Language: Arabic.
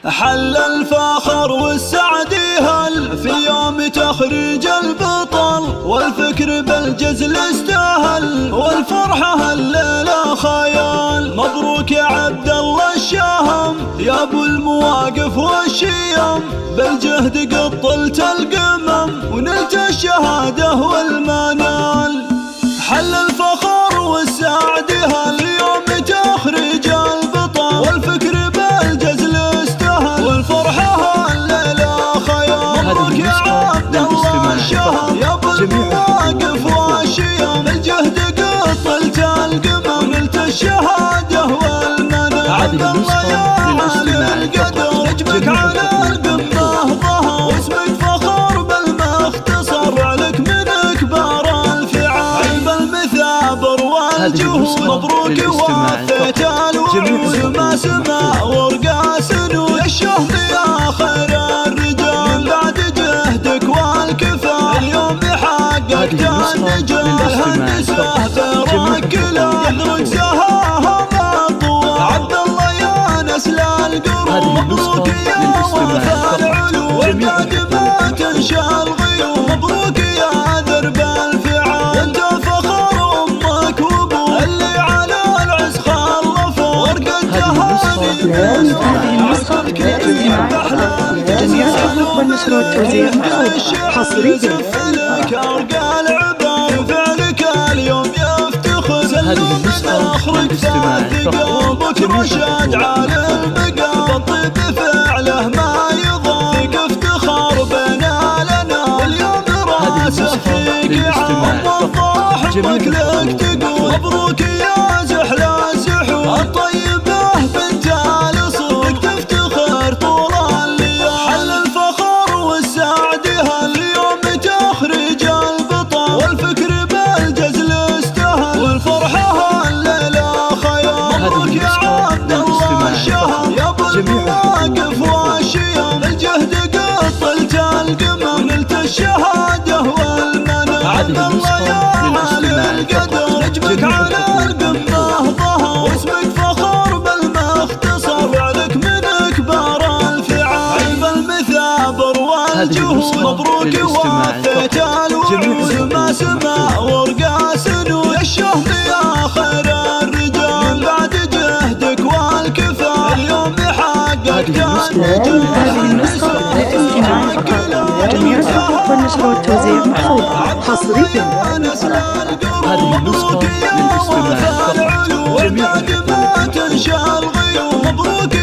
حل الفخر والسعد يهل في يوم تخريج البطل، والفكر بالجزل استاهل، والفرحة الليلة خيال. مبروك يا عبد الله الشاهم يا ابو المواقف والشيم، بالجهد قطلت القمم ونلت الشهادة والمنال. حل الفخر والسعد يهل يوم تخريج البطل، والفكر بالجزل استاهل، والفرحة الليلة خيال. مبروك يا عبد الله الشاهم يا ابو المواقف والشيم، بالجهد قطلت القمم ونلت الشهادة والمنال. عبد الله يا عالي القدر نجمك على القمة ظهر، واسمك فخر بالمختصر عليك من كبار الفعال. عيب المثابر والجهود مبروك وفيت الوعود، ما سما ورقاس يا الشهم يا خير الرجال. بعد جهدك والكفاح اليوم حققت النجاح، هندسه فركله يحرق سهام الطوال. عبد الله يا نسل القرون مبروك يا وفاء العلوم، والبعد ما تنشى الغيوم. مبروك يا درب الفعال، انت فخر امك وابوك اللي على العز خلفوا ورق التهاني. هذه النسخة للاستماع فقط. جميع الحقوق والنشر والتوزيع محفوظة حصريا. ارقى العباد فعلك اليوم يفتخر، هذه النسخة للاستماع فقط. رشاد على المقام الطيب فعله ما يضايق، افتخار بنا لنا اليوم راسه فيك عام وضاح امك لك تقول. مبروك يا زحلى الزحول الطيبه بنت الاصول، تفتخر طول الليال. حل الفخر والسعد هاليوم تخرج البطل، والفكر بالجزل استاهل، والفرحه الليله خيال. مبروك يا عبد الله الشاهم يا ابو المواقف والشيم، الجهد قطلت القمم ونلت الشهاده والمنال. عبد الله يا عالي القدر نجمك على القمه ظهر، واسمك فخر بالمختصر عليك من كبار الفعال. عيب المثابر والجهود مبروك وفيت الوعود، ما سما ورقاس يا الشهم يا خير الرجال. بعد جهدك والكفاح اليوم حققت النجاح. هذه النسخة للاستماع فقط. جميع الحقوق والنشر والتوزيع محفوظة حصريا. هذه النسخة للاستماع فقط. والبعد ما تنشى الغيوم. مبروك